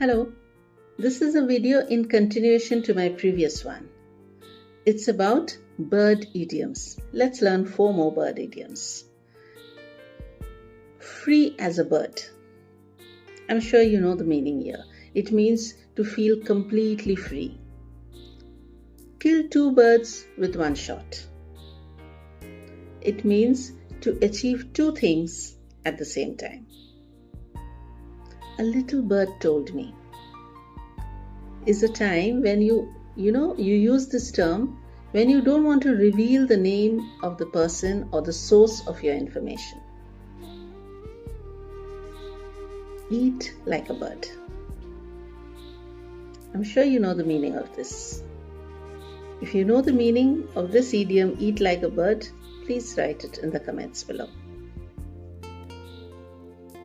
Hello, this is a video in continuation to my previous one. It's about bird idioms. Let's learn 4 more bird idioms. Free as a bird. I'm sure you know the meaning here. It means to feel completely free. Kill 2 birds with 1 shot. It means to achieve 2 things at the same time. A little bird told me is a time when you use this term when you don't want to reveal the name of the person or the source of your information. Eat like a bird. I'm sure you know the meaning of this. If you know the meaning of this idiom, eat like a bird, please write it in the comments below.